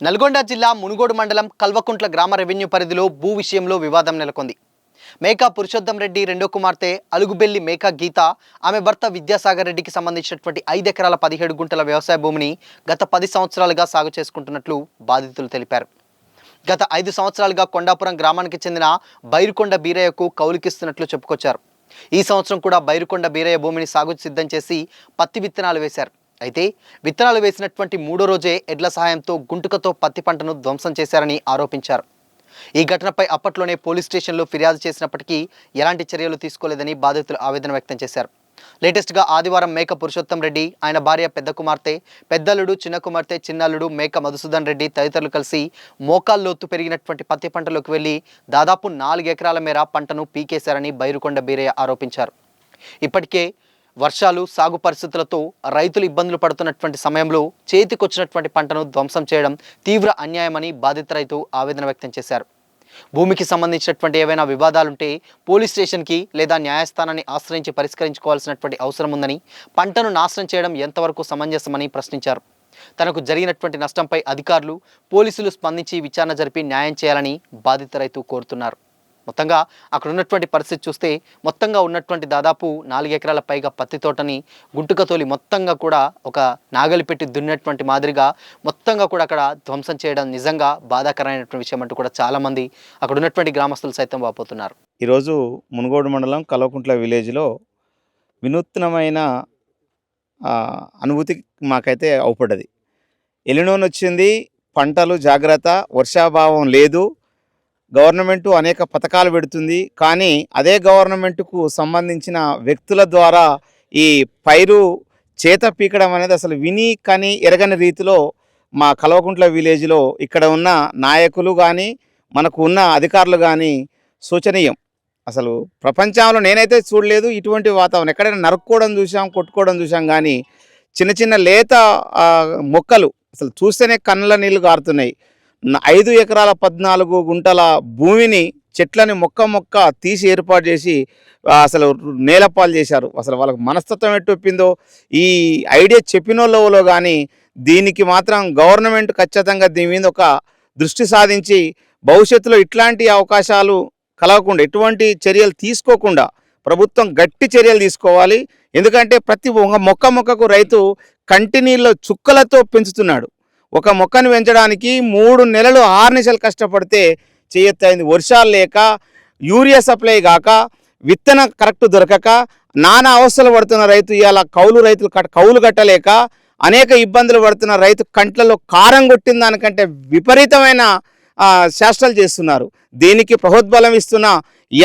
నల్గొండ జిల్లా మునుగోడు మండలం కల్వకుంట్ల గ్రామ రెవెన్యూ పరిధిలో భూ విషయంలో వివాదం నెలకొంది. మేకా పురుషోత్తం రెడ్డి రెండో కుమార్తె అలుగుబెల్లి మేకా గీత ఆమె భర్త విద్యాసాగర్ రెడ్డికి సంబంధించినటువంటి 5 ఎకరాల 17 గుంటల వ్యవసాయ భూమిని గత 10 సంవత్సరాలుగా సాగు చేసుకుంటున్నట్లు బాధితులు తెలిపారు. గత 5 సంవత్సరాలుగా కొండాపురం గ్రామానికి చెందిన బైరుకొండ బీరయ్యకు కౌలుకిస్తున్నట్లు చెప్పుకొచ్చారు. ఈ సంవత్సరం కూడా బైరుకొండ బీరయ్య భూమిని సాగు సిద్ధం చేసి పత్తి విత్తనాలు వేశారు. అయితే విత్తనాలు వేసినటువంటి 3వ రోజే ఎడ్ల సహాయంతో గుంటుకతో పత్తి పంటను ధ్వంసం చేశారని ఆరోపించారు. ఈ ఘటనపై అప్పట్లోనే పోలీస్ స్టేషన్లో ఫిర్యాదు చేసినప్పటికీ ఎలాంటి చర్యలు తీసుకోలేదని బాధితులు ఆవేదన వ్యక్తం చేశారు. లేటెస్ట్గా ఆదివారం మేక పురుషోత్తం రెడ్డి, ఆయన భార్య పెద్ద కుమార్తె, పెద్దల్లుడు, చిన్న కుమార్తె, చిన్నల్లుడు మేక మధుసూదన్ రెడ్డి తదితరులు కలిసి మోకాల్లోతు పెరిగినటువంటి పత్తి పంటలోకి వెళ్లి దాదాపు 4 ఎకరాల మేర పంటను పీకేశారని బైరుకొండ బీరయ్య ఆరోపించారు. ఇప్పటికే వర్షాలు, సాగు పరిస్థితులతో రైతులు ఇబ్బందులు పడుతున్నటువంటి సమయంలో చేతికొచ్చినటువంటి పంటను ధ్వంసం చేయడం తీవ్ర అన్యాయమని బాధిత రైతు ఆవేదన వ్యక్తం చేశారు. భూమికి సంబంధించినటువంటి ఏవైనా వివాదాలుంటే పోలీస్ స్టేషన్కి లేదా న్యాయస్థానాన్ని ఆశ్రయించి పరిష్కరించుకోవాల్సినటువంటి అవసరం ఉందని, పంటను నాశనం చేయడం ఎంతవరకు సమంజసమని ప్రశ్నించారు. తనకు జరిగినటువంటి నష్టంపై అధికారులు, పోలీసులు స్పందించి విచారణ జరిపి న్యాయం చేయాలని బాధిత రైతు కోరుతున్నారు. మొత్తంగా అక్కడ ఉన్నటువంటి పరిస్థితి చూస్తే మొత్తంగా ఉన్నటువంటి దాదాపు 4 ఎకరాల పైగా పత్తి తోటని గుంటుకతోలి మొత్తంగా కూడా ఒక నాగలి పెట్టి దున్నటువంటి మాదిరిగా మొత్తంగా కూడా అక్కడ ధ్వంసం చేయడం నిజంగా బాధాకరమైనటువంటి విషయం అంటూ కూడా చాలామంది అక్కడ ఉన్నటువంటి గ్రామస్తులు సైతం వాపోతున్నారు. ఈరోజు మునుగోడు మండలం కల్వకుంట్ల విలేజ్లో వినూత్నమైన అనుభూతి మాకైతే అవుపడ్డది. ఎలినోన్ వచ్చింది, పంటలు జాగ్రత్త, వర్షాభావం లేదు, గవర్నమెంటు అనేక పథకాలు పెడుతుంది. కానీ అదే గవర్నమెంటుకు సంబంధించిన వ్యక్తుల ద్వారా ఈ పైరు చేత పీకడం అనేది అసలు విని కానీ ఎరగని రీతిలో మా కల్వకుంట్ల విలేజ్లో ఇక్కడ ఉన్న నాయకులు కానీ మనకు ఉన్న అధికారులు కానీ శోచనీయం. అసలు ప్రపంచంలో నేనైతే చూడలేదు ఇటువంటి వాతావరణం. ఎక్కడైనా నరుక్కోవడం చూసాం, కొట్టుకోవడం చూసాం, కానీ చిన్న చిన్న లేత మొక్కలు అసలు చూస్తేనే కళ్ళ నీళ్లు గారుతున్నాయి. 5 ఎకరాల 14 గుంటల భూమిని చెట్లని మొక్క తీసి ఏర్పాటు చేసి అసలు నేలపాలు చేశారు. అసలు వాళ్ళకి మనస్తత్వం ఎట్టొప్పిందో ఈ ఐడియా చెప్పినోళ్ళలో కానీ దీనికి మాత్రం గవర్నమెంట్ ఖచ్చితంగా దీని మీద ఒక దృష్టి సాధించి భవిష్యత్తులో ఇట్లాంటి అవకాశాలు కలగకుండా, ఎటువంటి చర్యలు తీసుకోకుండా ప్రభుత్వం గట్టి చర్యలు తీసుకోవాలి. ఎందుకంటే ప్రతి మొక్కకు రైతు కంటినీళ్ళ చుక్కలతో పెంచుతున్నాడు. ఒక మొక్కను పెంచడానికి 3 నెలలు 6 నెలలు కష్టపడితే చేయొత్తైంది. వర్షాలు లేక, యూరియా సప్లై కాక, విత్తనం కరెక్ట్ దొరకక నానా అవస్థలు పడుతున్న రైతు ఇవాళ కౌలు కట్టలేక అనేక ఇబ్బందులు పడుతున్న రైతు కంట్లలో కారం కొట్టిన దానికంటే విపరీతమైన శాస్త్రాలు చేస్తున్నారు. దీనికి ప్రోద్బలం ఇస్తున్న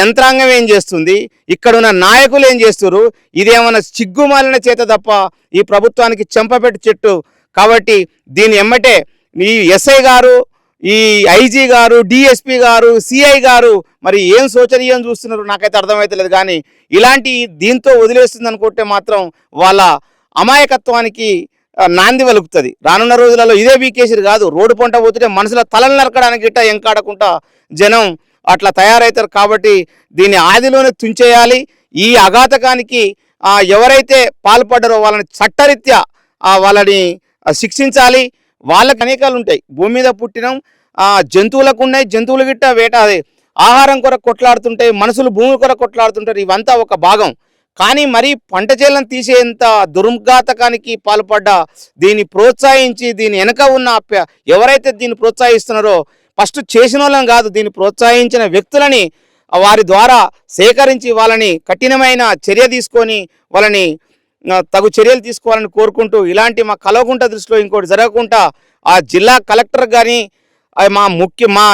యంత్రాంగం ఏం చేస్తుంది, ఇక్కడున్న నాయకులు ఏం చేస్తున్నారు? ఇదేమన్నా చిగ్గుమాలిన చేత తప్ప ఈ ప్రభుత్వానికి చెంపపెట్టి చెట్టు. కాబట్టి దీని ఎమ్మటే ఈ ఎస్ఐ గారు, ఈ ఐజీ గారు, డిఎస్పి గారు, సిఐ గారు మరి ఏం శోచనీయం చూస్తున్నారు నాకైతే అర్థమవుతలేదు. కానీ ఇలాంటి దీంతో వదిలేస్తుంది అనుకుంటే మాత్రం వాళ్ళ అమాయకత్వానికి నాంది వలుకుతుంది. రానున్న రోజులలో ఇదే బీకేసీలు కాదు, రోడ్డు పంట పోతుంటే మనుషుల తలలు నరకడానికి గిట్ట ఎంకాడకుండా జనం అట్లా తయారవుతారు. కాబట్టి దీన్ని ఆదిలోనే తుంచేయాలి. ఈ అఘాతకానికి ఎవరైతే పాల్పడ్డారో వాళ్ళని చట్టరీత్యా వాళ్ళని శిక్షించాలి. వాళ్ళకి అనేకాలు ఉంటాయి. భూమి మీద పుట్టిన జంతువులకు ఉన్నాయి, జంతువులు గిట్ట వేటాది ఆహారం కొరకు కొట్లాడుతుంటాయి, మనుషులు భూమి కొరకు కొట్లాడుతుంటారు. ఇవంతా ఒక భాగం. కానీ మరి పంట చేలను తీసేంత దుర్ఘాతకానికి పాల్పడ్డ దీన్ని ప్రోత్సహించి దీని వెనక ఉన్న ఎవరైతే దీన్ని ప్రోత్సహిస్తున్నారో ఫస్ట్ చేసిన వాళ్ళని కాదు, దీన్ని ప్రోత్సహించిన వ్యక్తులని వారి ద్వారా సేకరించి వాళ్ళని కఠినమైన చర్య తీసుకొని వాళ్ళని తగు చర్యలు తీసుకోవాలని కోరుకుంటూ, ఇలాంటి మా కల్వకుంట్ల దృష్టిలో ఇంకోటి జరగకుండా ఆ జిల్లా కలెక్టర్ కానీ మా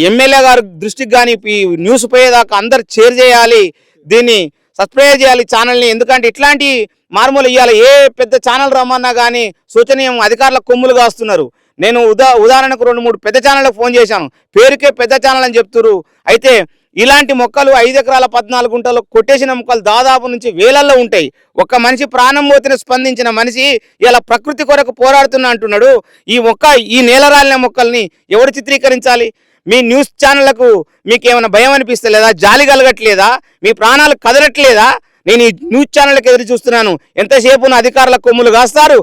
ఎమ్మెల్యే గారి దృష్టికి కానీ ఈ న్యూస్ పోయేదాకా అందరు షేర్ చేయాలి, దీన్ని సబ్స్క్రైబ్ చేయాలి ఛానల్ని. ఎందుకంటే ఇట్లాంటి మార్మూలు ఇవ్వాలి. ఏ పెద్ద ఛానల్ రమ్మన్నా కానీ శోచనీయం, అధికారుల కొమ్ములు కాస్తున్నారు. నేను ఉదాహరణకు 2-3 పెద్ద ఛానళ్ళకు ఫోన్ చేశాను, పేరుకే పెద్ద ఛానల్ అని చెప్తున్నారు. అయితే ఇలాంటి మొక్కలు 5 ఎకరాల 14 గుంటలు కొట్టేసిన మొక్కలు దాదాపు నుంచి వేలల్లో ఉంటాయి. ఒక మనిషి ప్రాణం పోతేనే స్పందించిన మనిషి ఇలా ప్రకృతి కొరకు పోరాడుతున్నా అంటున్నాడు. ఈ నేలరాలిన మొక్కల్ని ఎవరు చిత్రీకరించాలి? మీ న్యూస్ ఛానళ్లకు మీకు ఏమైనా భయం అనిపిస్తలేదా? జాలి కలగట్లేదా? మీ ప్రాణాలు కదలట్లేదా? నేను ఈ న్యూస్ ఛానళ్ళకి ఎదురు చూస్తున్నాను. ఎంతసేపు నా అధికారుల కొమ్ములు కాస్తారు,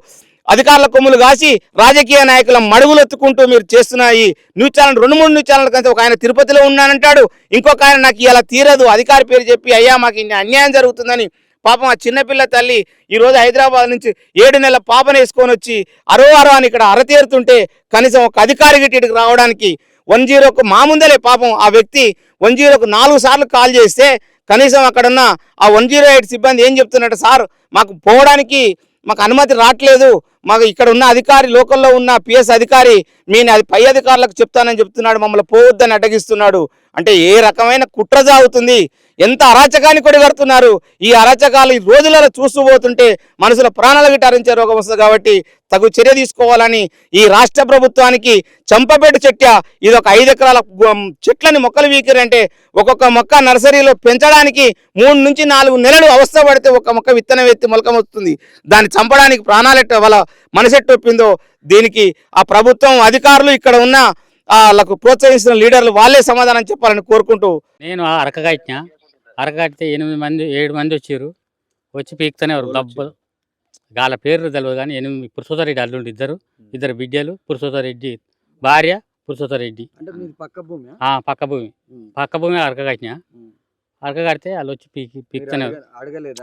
అధికారుల కొమ్ములు కాసి రాజకీయ నాయకుల మడుగులెత్తుకుంటూ మీరు చేస్తున్న ఈ న్యూస్ ఛానల్ 2-3 న్యూస్ ఛానల్ కంటే ఒక ఆయన తిరుపతిలో ఉన్నానంటాడు, ఇంకొక ఆయన నాకు ఇలా తీరదు అధికారి పేరు చెప్పి అయ్యా మాకు ఇన్ని అన్యాయం జరుగుతుందని పాపం ఆ చిన్నపిల్ల తల్లి ఈరోజు హైదరాబాద్ నుంచి 7 నెలల పాపను వేసుకొని వచ్చి అరో అని ఇక్కడ అరతీరుతుంటే కనీసం ఒక అధికారి గిట్టికి రావడానికి 10కు మా ముందలే పాపం ఆ వ్యక్తి 10కు 4 సార్లు కాల్ చేస్తే కనీసం అక్కడున్న ఆ 108 సిబ్బంది ఏం చెప్తున్నట్టు, సార్ మాకు పోవడానికి మాకు అనుమతి రావట్లేదు, మాకు ఇక్కడ ఉన్న అధికారి లోకల్లో ఉన్న పిఎస్ అధికారి అది పై అధికారులకు చెప్తానని చెప్తున్నాడు, మమ్మల్ని పోవద్దని అడ్డగిస్తున్నాడు. అంటే ఏ రకమైన కుట్ర సాగుతుంది, ఎంత అరాచకాన్ని కొడిగడుతున్నారు. ఈ అరాచకాలు ఈ రోజులలో చూస్తూ పోతుంటే మనుషుల ప్రాణాలు గిటారించే రోగం వస్తుంది. కాబట్టి తగు చర్య తీసుకోవాలని ఈ రాష్ట్ర ప్రభుత్వానికి చంపబెట్టు చెట్ట ఇది ఒక 5 ఎకరాల చెట్లని మొక్కలు వీకిరంటే ఒక్కొక్క మొక్క నర్సరీలో పెంచడానికి 3 నుంచి 4 నెలలు అవస్థ పడితే ఒక మొక్క విత్తనం ఎత్తి మొలకం వస్తుంది. దాన్ని చంపడానికి ప్రాణాలెట్ట వాళ్ళ మనసెట్టు ఒప్పిందో దీనికి ఆ ప్రభుత్వం అధికారులు ఇక్కడ ఉన్న వాళ్ళకు ప్రోత్సహించిన లీడర్లు వాళ్ళే సమాధానం చెప్పాలని కోరుకుంటూ నేను అరకగట్టితే 7 మంది వచ్చారు. వచ్చి పీక్తూనే ఎవరు దెబ్బ వాళ్ళ పేర్లు తెలియదు కానీ 8 పురుషోత్తరెడ్డి అల్లుండి ఇద్దరు బిడ్డలు, పురుషోత్తరెడ్డి భార్య, పురుషోత్తరెడ్డి పక్క భూమి అరకగడితే వాళ్ళు వచ్చి పీక్తూనే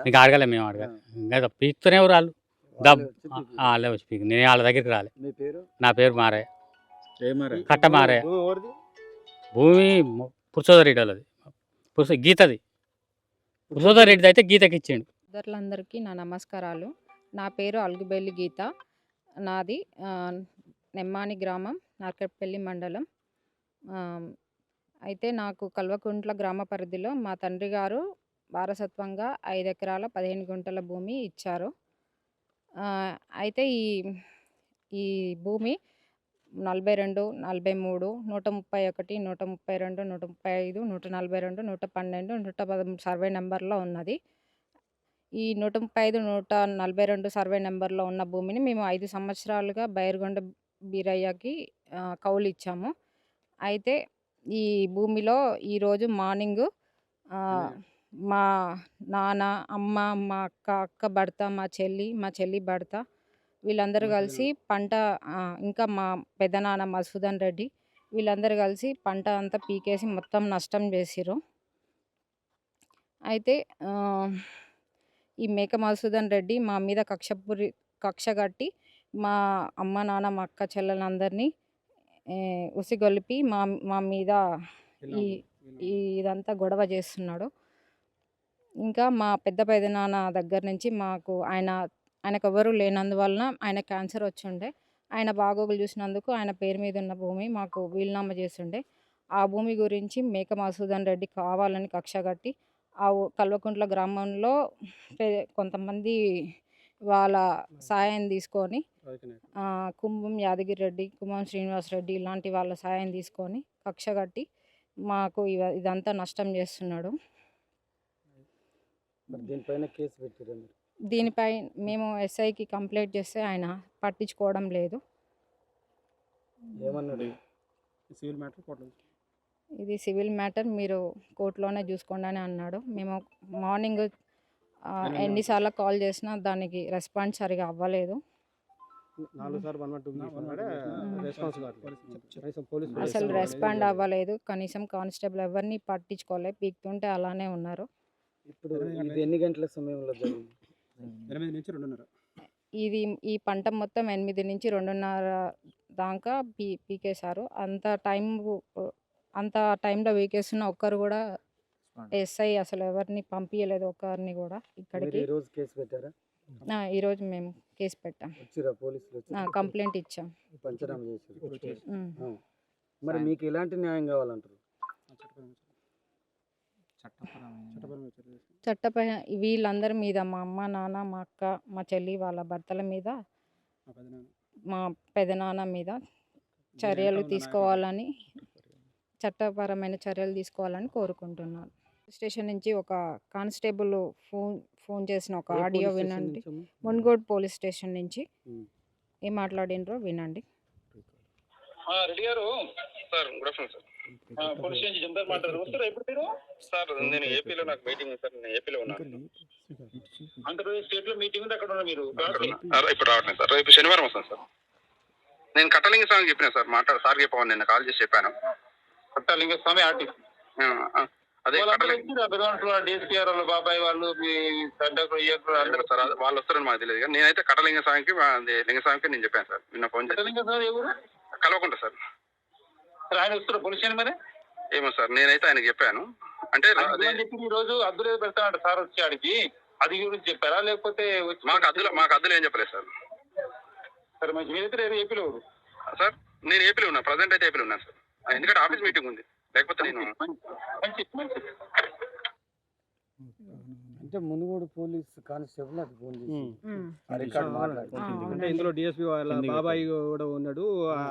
ఇంకా అడగలే, మేము ఇంకా పీక్తూనే ఎవరు వాళ్ళు వాళ్ళే వచ్చి పీక్. నేను వాళ్ళ దగ్గరికి రాలే. నా పేరు మారయ్య, కట్ట మారయ్య. భూమి పురుషోత్తరెడ్డి వాళ్ళది, గీతది. పురుషోత్తరెడ్డి అయితే గీతకి ఇచ్చిండు. అందరికీ నా నమస్కారాలు. నా పేరు అలుగుబెల్లి గీత. నాది నెమ్మాని గ్రామం, నార్కట్పల్లి మండలం. అయితే నాకు కల్వకుంట్ల గ్రామ పరిధిలో మా తండ్రి గారు వారసత్వంగా 5 ఎకరాల 15 గుంటల భూమి ఇచ్చారు. అయితే ఈ భూమి 42, 43, 131, 132, 135, 142, 112, 113 సర్వే నెంబర్లో ఉన్నది. ఈ 135, 142 సర్వే నెంబర్లో ఉన్న భూమిని మేము 5 సంవత్సరాలుగా బైర్గొండ బీరయ్యకి కౌలు ఇచ్చాము. అయితే ఈ భూమిలో ఈరోజు మార్నింగ్ మా నాన్న, అమ్మ, మా అక్క భర్త, మా చెల్లి భర్త వీళ్ళందరూ కలిసి పంట, ఇంకా మా పెదనాన్న మధుసూదన్ రెడ్డి వీళ్ళందరూ కలిసి పంట అంతా పీకేసి మొత్తం నష్టం చేసిర్రు. అయితే ఈ మేక మధుసూదన్ రెడ్డి మా మీద కక్ష కట్టి మా అమ్మ, నాన్న, మా అక్క చెల్లెలందరినీ ఉసిగొలిపి మా మీద ఇదంతా గొడవ చేస్తున్నాడు. ఇంకా మా పెదనాన్న దగ్గర నుంచి మాకు ఆయనకు ఎవరు లేనందువలన ఆయన క్యాన్సర్ వచ్చుండే. ఆయన బాగోగులు చూసినందుకు ఆయన పేరు మీద ఉన్న భూమి మాకు వీలునామా చేస్తుండే. ఆ భూమి గురించి మేక మధుసూదన్ రెడ్డి కావాలని కక్ష కట్టి కల్వకుంట్ల గ్రామంలో కొంతమంది వాళ్ళ సాయం తీసుకొని కుంభం యాదగిరి రెడ్డి, కుంభం శ్రీనివాస్ రెడ్డి ఇలాంటి వాళ్ళ సాయం తీసుకొని కక్ష కట్టి మాకు ఇదంతా నష్టం చేస్తున్నాడు. దీనిపై మేము ఎస్ఐకి కంప్లైంట్ చేస్తే ఆయన పట్టించుకోవడం లేదు. ఇది సివిల్ మ్యాటర్, మీరు కోర్టులోనే చూసుకోండి అని అన్నాడు. మేము మార్నింగ్ ఎన్నిసార్లు కాల్ చేసినా దానికి రెస్పాన్స్ సరిగా అవ్వలేదు. అసలు రెస్పాండ్ అవ్వలేదు. కనీసం కానిస్టేబుల్ ఎవరిని పట్టించుకోలేదు, పీక్తుంటే అలానే ఉన్నారు. ఇప్పుడు ఇది ఎన్ని గంటల సమయంలో జరిగింది? ఇది ఈ పంట మొత్తం 8 నుంచి 2:30 దాకా పీకేశారు. అంత టైంలో పీకేస్తున్న ఒక్కరు కూడా ఎస్ఐ అసలు ఎవరిని పంపించలేదు, ఒక్కరిని కూడా ఇక్కడికి. ఈరోజు మేము కేసు పెట్టాం, కంప్లైంట్ ఇచ్చాం. మరి మీకు ఎలాంటి న్యాయం కావాలంటారు? చట్టపై వీళ్ళందరి మీద, మా అమ్మ, నాన్న, మా అక్క, మా చెల్లి వాళ్ళ భర్తల మీద, మా పెదనాన్న మీద చర్యలు తీసుకోవాలని, చట్టపరమైన చర్యలు తీసుకోవాలని కోరుకుంటున్నాను. స్టేషన్ నుంచి ఒక కానిస్టేబుల్ ఫోన్ చేసిన ఒక ఆడియో వినండి. మున్గోడ్ పోలీస్ స్టేషన్ నుంచి ఏం మాట్లాడినరో వినండి. రెడ్డి గారు sir, good afternoon sir. Police station Jantar మాట్లాడారు. వస్తారా ఇప్పుడు మీరు? సార్ నేను ఏపీలో నాకు మీటింగ్ ఉంది సార్. నేను ఏపీలో ఉన్నాను. ఆంధ్రప్రదేశ్ స్టేట్ లో మీటింగ్ ఉంది, అక్కడ ఉన్నా మీరు? ఇప్పుడు రావట్లేదు సార్. రేపు శనివారం వస్తాను సార్. నేను కట్టలింగ స్వామి చెప్పిన సార్, సార్ చెప్పాను, నిన్న కాల్ చేసి చెప్పాను. కట్టలింగ స్వామి ఆర్టిస్ట్ అదే డిఎస్పీఆర్ వాళ్ళు, బాబాయ్ వాళ్ళు, మీ అందరూ సార్ వాళ్ళు వస్తారని మాకు తెలియదు. కానీ నేనైతే కట్టలింగ స్వామికి లింగ స్వామికి నేను చెప్పాను సార్ నిన్న ఫోన్ చేసి. కలవకుండా సార్. ఆయన వస్తారు పోలీస్ స్టేషన్ మరి? ఏమో సార్, నేనైతే ఆయనకి చెప్పాను. అంటే ఈ రోజు అద్దులు పెడతానంట సార్ వచ్చి ఆడికి, అది గురించి చెప్పారా లేకపోతే? మాకు అద్దులు ఏం చెప్పలేదు సార్. సరే మంచి, మీరైతే ఏపీలో సార్? నేను ఏపీలో ఉన్నా, ప్రజెంట్ అయితే ఏపీలో ఉన్నాను సార్. ఎందుకంటే ఆఫీస్ మీటింగ్ ఉంది, లేకపోతే నేను అంటే మునుగోడు పోలీస్ కానిస్టేబుల్ అది ఫోన్ చేసి రికార్డ్ మాట్లాడుతుంది. అంటే ఇందులో డిఎస్పీ వాళ్ళ బాబాయ్ కూడా ఉన్నాడు,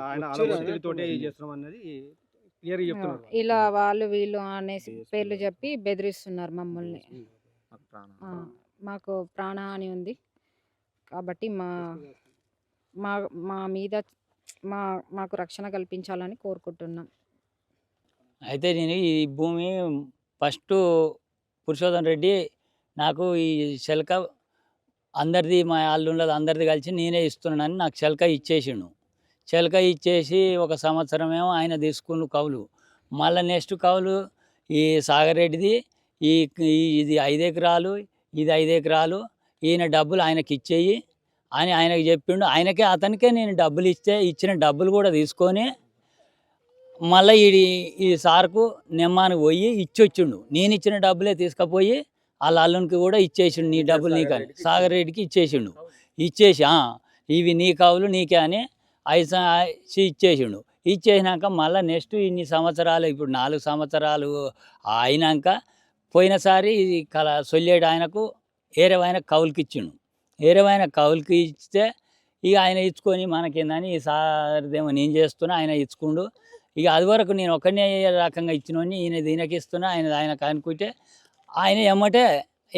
ఆయన అలవాటుతోటే చేస్తున్నాం అన్నది క్లియర్ చెప్తున్నారు. ఇలా వాళ్ళు వీళ్ళు అనేసి పేర్లు చెప్పి బెదిరిస్తున్నారు మమ్మల్ని. మాకు ప్రాణహాని ఉంది కాబట్టి మా మా మీద మాకు రక్షణ కల్పించాలని కోరుకుంటున్నాం. అయితే నేను ఈ భూమి ఫస్ట్ పురుషోత్తమ్ రెడ్డి నాకు ఈ శెల్క అందరిది, మా అల్లుళ్ళది అందరిది కలిసి నేనే ఇస్తున్నానని నాకు శెల్క ఇచ్చేసిండు. శెల్క ఇచ్చేసి 1 సంవత్సరమేమో ఆయన తీసుకున్న కౌలు, మళ్ళీ నెక్స్ట్ కౌలు ఈ సాగర్ రెడ్డిది, ఇది 5 ఎకరాలు, ఇది 5 ఎకరాలు, ఈయన డబ్బులు ఆయనకి ఇచ్చేయి అని ఆయనకి చెప్పిండు. అతనికే నేను డబ్బులు ఇచ్చిన డబ్బులు కూడా తీసుకొని మళ్ళీ ఈ సార్కు నెమ్మానికి పోయి ఇచ్చొచ్చిండు. నేను ఇచ్చిన డబ్బులే తీసుకుపోయి వాళ్ళ అల్లునికి కూడా ఇచ్చేసిండు. నీ డబ్బులు నీకని సాగర్ రెడ్డికి ఇచ్చేసిండు. ఇచ్చేసి ఇవి నీ కవులు నీకే అని 5 ఇచ్చేసిండు. ఇచ్చేసినాక మళ్ళీ నెక్స్ట్ ఇన్ని సంవత్సరాలు, ఇప్పుడు 4 సంవత్సరాలు అయినాక పోయినసారి సొల్లేడు ఆయనకు ఏరేవాయన కవులకి ఇచ్చిండు. ఏరేవాయన కవులకి ఇస్తే ఇక ఆయన ఇచ్చుకొని మనకేందని ఈ సార్దేమో నేను చేస్తున్నా, ఆయన ఇచ్చుకుండు. ఇక అది వరకు నేను ఒక్కనే రకంగా ఇచ్చినోని ఈయనకి ఇస్తున్నా, ఆయనకు అనుకుంటే ఆయన ఎమ్మటే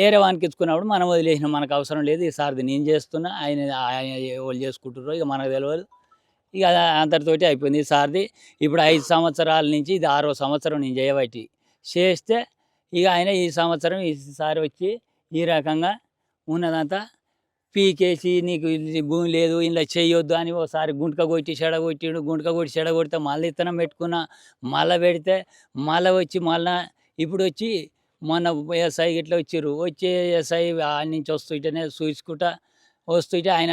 ఏరేవానికి ఇచ్చుకున్నప్పుడు మనం వదిలేసినాం, మనకు అవసరం లేదు, ఈ సార్ది నేను చేస్తున్నా, ఆయన వాళ్ళు చేసుకుంటున్నారు, ఇక మనకు తెలియదు. ఇక అంతటితోటి అయిపోయింది ఈ సార్ది. ఇప్పుడు 5 సంవత్సరాల నుంచి ఇది 6వ సంవత్సరం నేను చేయబట్టి చేస్తే ఇక ఆయన ఈ సంవత్సరం ఈసారి వచ్చి ఈ రకంగా ఉన్నదంతా పీకేసి నీకు భూమి లేదు ఇలా చేయొద్దు అని ఒకసారి గుంటక కొట్టి చెడగొట్టిండు. గుంటక కొట్టి చెడగొడితే మళ్ళీ ఇత్తనం పెట్టుకున్నా, మళ్ళీ పెడితే మళ్ళీ వచ్చి ఇప్పుడు వచ్చి మొన్న ఎస్ఐ ఇట్లా వచ్చిర్రు. వచ్చి ఎస్ఐ ఆడ నుంచి వస్తుంటేనే చూసుకుంటా వస్తుంటే ఆయన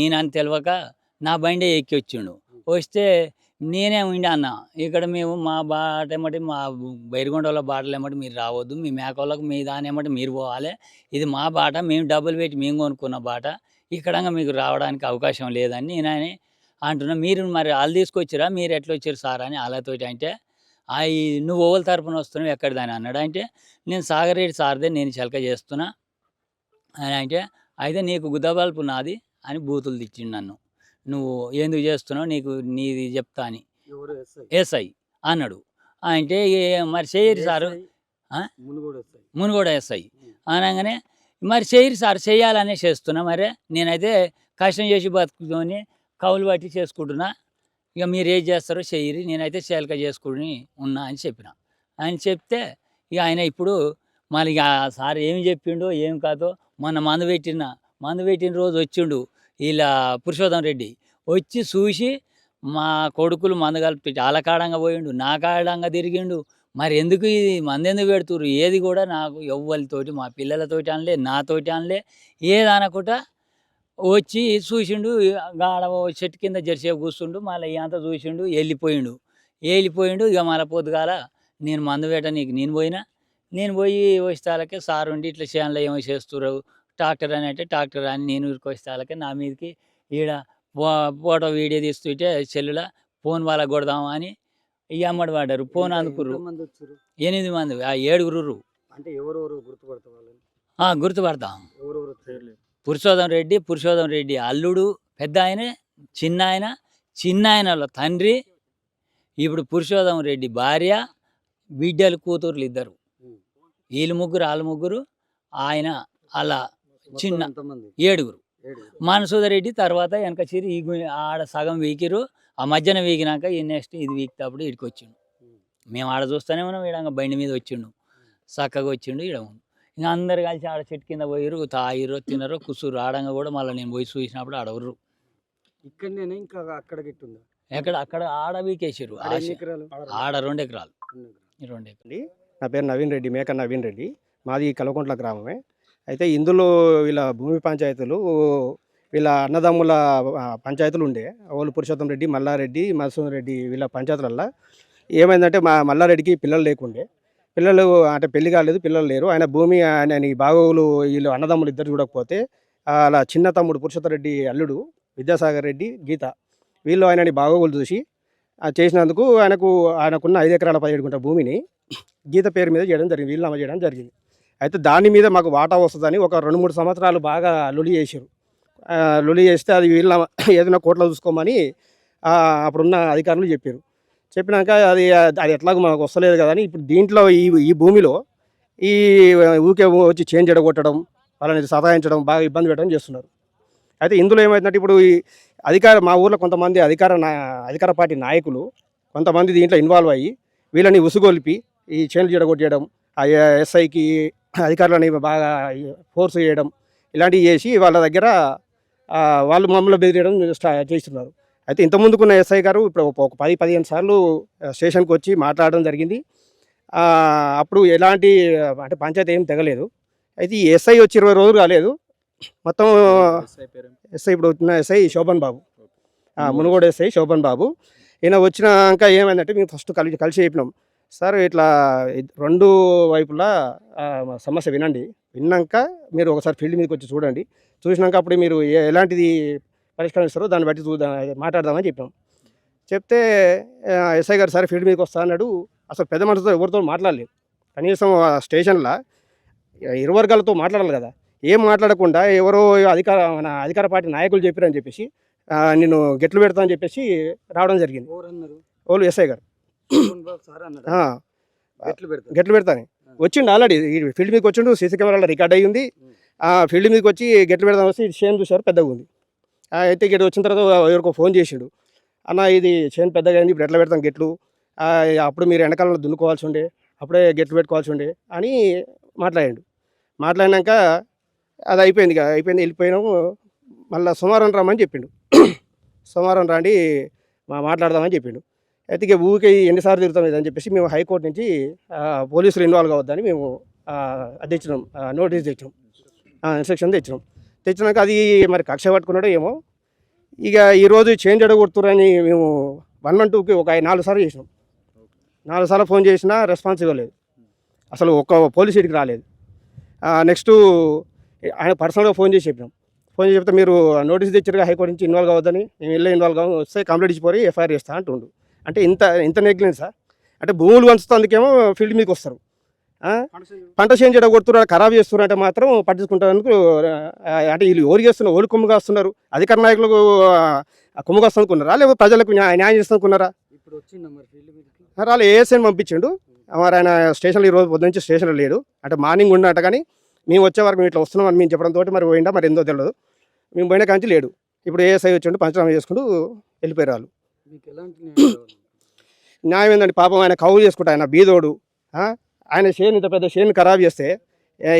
నేనని తెలియక నా బండి ఎక్కి వచ్చిండు. వస్తే నేనే ఉండి అన్న, ఇక్కడ మేము మా బాట ఏమంటే మా బైరిగొండల బాటలు ఏమంటే మీరు రావద్దు, మీ మేకలకు మీ దాని ఏమంటే మీరు పోవాలి, ఇది మా బాట, మేము డబ్బులు పెట్టి మేము కొనుక్కున్న బాట, ఇక్కడ మీకు రావడానికి అవకాశం లేదని నేను అంటున్నా. మీరు మరి వాళ్ళు తీసుకొచ్చిరా, మీరు ఎట్లా వచ్చారు సార్ అని వాళ్ళతోటి అంటే, నువ్వు ఓవల తరపున వస్తున్నావు ఎక్కడిదని అన్నాడు. అంటే నేను సాగర్ రెడ్డి సార్దే నేను చెలక చేస్తున్నా అని అంటే, అయితే నీకు గుద్దబల్పు నాది అని బూతులు తెచ్చిండు నన్ను. నువ్వు ఎందుకు చేస్తున్నావు, నీది చెప్తా అని ఎస్ఐ అన్నాడు. అంటే మరి చేయరు సారు, మునుగోడు ఎస్ఐ అనగానే మరి చేయరు సార్, చేయాలనే చేస్తున్నా, మరి నేనైతే కష్టం చేసి బతుకుని కౌలు బట్టి చేసుకుంటున్నా, ఇక మీరు ఏం చేస్తారో చెయ్యరి, నేనైతే చేలక చేసుకుని ఉన్నా అని చెప్పిన. ఆయన చెప్తే ఇక ఆయన ఇప్పుడు మళ్ళీ సార్ ఏమి చెప్పిండో ఏం కాదో, మొన్న మందు పెట్టిన రోజు వచ్చిండు ఇలా పురుషోత్తమ్ రెడ్డి వచ్చి చూసి మా కొడుకులు మందు కలిపి చాలా కాడంగా పోయిండు, నా కాడంగా తిరిగిండు. మరి ఎందుకు ఇది మందు ఎందుకు పెడుతుర్రు, ఏది కూడా నాకు ఎవ్వరితోటి మా పిల్లలతోటి అనలే, నాతోటి అనలే, ఏదనకుండా వచ్చి చూసిండు. గాడ చెట్టు కింద జెర్సేపు కూర్చుండు, మళ్ళీ అంతా చూసిండు, వెళ్ళిపోయిండు. ఇక మళ్ళీ పొద్దుగాల నేను మందు పెట్ట నీకు నేను పోయి వచ్చేతాలకే సార్ ఉండి ఇట్లా చేయాలో ఏమో చేస్తుర్రు, ట్రాక్టర్ అని అంటే ట్రాక్టర్ అని నేను వచ్చేతాలకే నా మీదకి ఈడ ఫోటో వీడియో తీస్తుంటే సెల్లుల ఫోన్ వాళ్ళకి కొడదామా అని ఇక అమ్మడి పడ్డారు. ఫోన్ అందుకుర్రు 8 మంది, 7 అంటే ఎవరెవరు గుర్తుపడతాం? గుర్తుపడతాం. పురుషోత్తమ్ రెడ్డి అల్లుడు పెద్ద ఆయన, చిన్న ఆయనలో తండ్రి, ఇప్పుడు పురుషోత్తమ్ రెడ్డి భార్య, బిడ్డలు కూతుర్లు 2, వీళ్ళు ముగ్గురు, ఆయన అలా చిన్న 7. మనసూదర్ రెడ్డి తర్వాత వెనక చిరి ఆడ సగం వీకిరు, ఆ మధ్యన వీకినాక ఈ నెక్స్ట్ ఇది వీకినప్పుడు ఇడికి వచ్చిండు. మేము ఆడ చూస్తూనే ఉన్నాం, ఈడ బండి మీద వచ్చిండు, చక్కగా వచ్చిండు, ఈడ ఉండు. ఇంకా అందరు కలిసి ఆడ చెట్టు కింద పోయిర్రు, తాగిర్రు, తినరు, కుసురు. ఆడంగా కూడా మళ్ళీ నేను పోయి చూసినప్పుడు ఆడవర్రు. ఇక్కడనే ఇంకా అక్కడ గిట్టుందా? అక్కడ ఆడ వీకేసారు. ఆడ ఎన్ని ఎకరాలు? ఆడ 2 ఎకరాలు. 2 ఎకరాలు. నా పేరు నవీన్ రెడ్డి, మేక నవీన్ రెడ్డి. మాది కల్వకుంట్ల గ్రామమే. అయితే ఇందులో వీళ్ళ భూమి పంచాయతీలు, వీళ్ళ అన్నదమ్ముల పంచాయతీలు ఉండే. వాళ్ళు పురుషోత్తం రెడ్డి, మల్లారెడ్డి, మధుసూదన్ రెడ్డి వీళ్ళ పంచాయతీలల్లో ఏమైందంటే మల్లారెడ్డికి పిల్లలు లేకుండే. పిల్లలు అంటే పెళ్లి కాలేదు, పిల్లలు లేరు. ఆయన భూమి ఆయన బాగోగులు వీళ్ళు అన్నదమ్ములు ఇద్దరు చూడకపోతే అలా చిన్న తమ్ముడు పురుషోత్తం రెడ్డి అల్లుడు విద్యాసాగర్ రెడ్డి, గీత వీళ్ళు ఆయనని బాగోగులు చూసి చేసినందుకు ఆయనకున్న 5 ఎకరాల 17 గుంటల భూమిని గీత పేరు మీద చేయడం జరిగింది, వీళ్ళు అమ్మ చేయడం జరిగింది. అయితే దాని మీద మాకు వాటా వస్తుందని ఒక 2-3 సంవత్సరాలు బాగా లొలి చేశారు. లొలి చేస్తే అది వీళ్ళ ఏదైనా కోర్టులో చూసుకోమని అప్పుడున్న అధికారులు చెప్పారు. చెప్పినాక అది ఎట్లాగో మనకు వస్తలేదు కదా అని ఇప్పుడు దీంట్లో ఈ భూమిలో ఈ ఊకే వచ్చి చేంజ్ ఎడగొట్టడం, వాళ్ళని సతాయించడం, బాగా ఇబ్బంది పెట్టడం చేస్తున్నారు. అయితే ఇందులో ఏమైందంటే ఇప్పుడు ఈ మా ఊర్లో కొంతమంది అధికార పార్టీ నాయకులు కొంతమంది దీంట్లో ఇన్వాల్వ్ అయ్యి వీళ్ళని ఉసుగొల్పి ఈ చేనులు చెడగొట్టేయడం, ఆ ఎస్ఐకి అధికారులని బాగా ఫోర్స్ చేయడం, ఇలాంటివి చేసి వాళ్ళ దగ్గర వాళ్ళు మమ్మల్ని బెదిరియడం చేస్తున్నారు. అయితే ఇంతకుముందుకున్న ఎస్ఐ గారు ఇప్పుడు ఒక 10-15 సార్లు స్టేషన్కి వచ్చి మాట్లాడడం జరిగింది. అప్పుడు ఎలాంటి అంటే పంచాయతీ ఏం తెగలేదు. అయితే ఈ ఎస్ఐ వచ్చి 20 రోజులు కాలేదు. మొత్తం ఎస్ఐ ఇప్పుడు వచ్చిన ఎస్ఐ శోభన్ బాబు, మునుగోడు ఎస్ఐ శోభన్ బాబు. ఈయన వచ్చినాక ఏమైందంటే మేము ఫస్ట్ కలిసి చెప్పినాం, సార్ ఇట్లా 2 వైపులా సమస్య వినండి, విన్నాక మీరు ఒకసారి ఫీల్డ్ మీదకి వచ్చి చూడండి, చూసినాక అప్పుడు మీరు ఎలాంటిది పరిష్కరిస్తారో దాన్ని బట్టి మాట్లాడదామని చెప్పాం. చెప్తే ఎస్ఐ గారు సరే ఫీల్డ్ మీదకి వస్తా అన్నాడు. అసలు పెద్ద మనుషులతో ఎవరితో మాట్లాడలేదు. కనీసం స్టేషన్లో 2 వర్గాలతో మాట్లాడాలి కదా, ఏం మాట్లాడకుండా ఎవరో మన అధికార పార్టీ నాయకులు చెప్పారని చెప్పేసి నేను గెట్లు పెడతా అని చెప్పేసి రావడం జరిగింది. వాళ్ళు ఎస్ఐ గారు గెట్లు పెడతాను వచ్చిండు. ఆల్రెడీ ఫీల్డ్ మీదకి వచ్చిండు, సీసీ కెమెరాలో రికార్డ్ అయ్యింది. ఫీల్డ్ మీదకి వచ్చి గెట్లు పెడతాం వస్తే ఇది చేను చూసారు, పెద్దగా ఉంది. అయితే ఇక్కడ వచ్చిన తర్వాత ఎవరికో ఫోన్ చేసిండు, అన్న ఇది చేను పెద్దగా అయింది, ఇప్పుడు ఎట్లా పెడతాం గెట్లు, అప్పుడు మీరు ఎండాకాలంలో దున్నుకోవాల్సి ఉండే, అప్పుడే గెట్లు పెట్టుకోవాల్సి ఉండే అని మాట్లాడినాక అది అయిపోయింది వెళ్ళిపోయినాము. మళ్ళీ సోమవారం రమ్మని చెప్పిండు, సోమవారం రాండి మాట్లాడదామని చెప్పిండు. అయితే ఇక ఊరికి ఎన్నిసార్లు తిరుగుతాం ఇదని చెప్పేసి మేము హైకోర్టు నుంచి పోలీసులు ఇన్వాల్వ్ కావద్దని మేము అది తెచ్చినాం, నోటీస్ తెచ్చినాం, ఇన్స్ట్రక్షన్ తెచ్చినాక అది మరి కక్ష పట్టుకున్నాడో ఏమో. ఇక ఈరోజు చేంజ్ అడగొడుతున్నారని మేము 112కి ఒక 4 సార్లు చేసినాం. 4 సార్లు ఫోన్ చేసినా రెస్పాన్స్ ఇవ్వలేదు, అసలు ఒక్క పోలీస్ ఇటుకి రాలేదు. నెక్స్ట్ ఆయన పర్సనల్గా ఫోన్ చేసి చెప్పినాం. ఫోన్ చేసి చెప్తే మీరు నోటీస్ తెచ్చారుగా హైకోర్టు నుంచి ఇన్వాల్వ్ కావద్దని, మేము వెళ్ళి ఇన్వాల్వ్ కావాలి, వస్తే కంప్లైంట్ ఇచ్చిపోయి ఎఫ్ఐఆర్ చేస్తా అంటుండు. అంటే ఇంత నెగ్లెన్సా? అంటే భూములు వంచుతందుకేమో ఫీల్డ్ మీకు వస్తారు, పంట చేంజ్ కొడుతున్నారు, ఖరాబ్ చేస్తున్నారు అంటే మాత్రం పట్టించుకుంటానికి అంటే వీళ్ళు ఎవరు చేస్తున్నారు, ఓళ్ళు కొమ్ము కాస్తున్నారు, అధికార నాయకులకు కొమ్ము కాస్తునుకున్నారా లేకపోతే ప్రజలకు న్యాయం చేస్తునుకున్నారా? రాలే, ఏఎస్ఐని పంపించిండు. మరి ఆయన స్టేషన్లో ఈరోజు పొద్దు నుంచి స్టేషన్లో లేడు, అంటే మార్నింగ్ ఉన్నట్టు. కానీ మేము వచ్చే వరకు మేము ఇట్లా వస్తున్నాం అని మేము చెప్పడంతో మరి పోయిందా మరి ఎందో తెలియదు. మేము పోయిన కాంచి లేడు. ఇప్పుడు ఏఎస్ఐ వచ్చిండు, పంచనామా చేసుకుంటూ వెళ్ళిపోయారు వాళ్ళు. న్యాయం ఏంటంటే పాపం ఆయన కౌలు చేసుకుంటా, ఆయన బీదోడు, ఆయన చేను ఇంత పెద్ద చేను ఖరాబ్ చేస్తే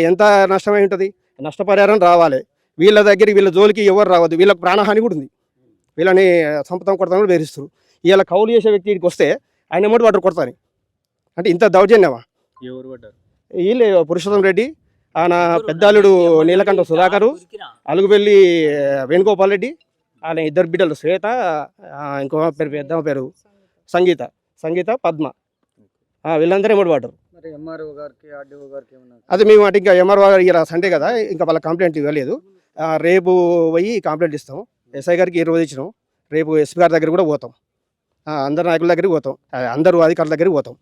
ఎంత నష్టమై ఉంటుంది? నష్టపరిహారం రావాలి. వీళ్ళ జోలికి ఎవరు రావద్దు, వీళ్ళకి ప్రాణహాని కూడా ఉంది. వీళ్ళని సంపతం కొడతాను కూడా బెదిరిస్తారు. వీళ్ళ కౌలు చేసే వ్యక్తికి వస్తే ఆయన ఎమ్మటి వాటర్ కొడతాను అంటే ఇంత దౌర్జన్యమా? వీళ్ళే పురుషోత్తం రెడ్డి, ఆయన పెద్దాలుడు నీలకంఠ సుధాకరు, అలుగుబెల్లి వేణుగోపాల్ రెడ్డి, ఆయన 2 బిడ్డలు శ్వేత, ఇంకో పెద్ద పేరు సంగీత పద్మ, వీళ్ళందరూ ఎమ్మటి వాటర్. అది మేము అంటే ఇంకా ఎంఆర్ఓ గారు ఇలా సండే కదా, ఇంకా వాళ్ళ కంప్లైంట్ ఇవ్వలేదు. రేపు పోయి కంప్లైంట్ ఇస్తాం. ఎస్ఐ గారికి 20 ఇచ్చినాం. రేపు ఎస్పీ గారి దగ్గర కూడా పోతాం, అందరు నాయకుల దగ్గరికి పోతాం, అందరూ అధికారుల దగ్గరికి పోతాం.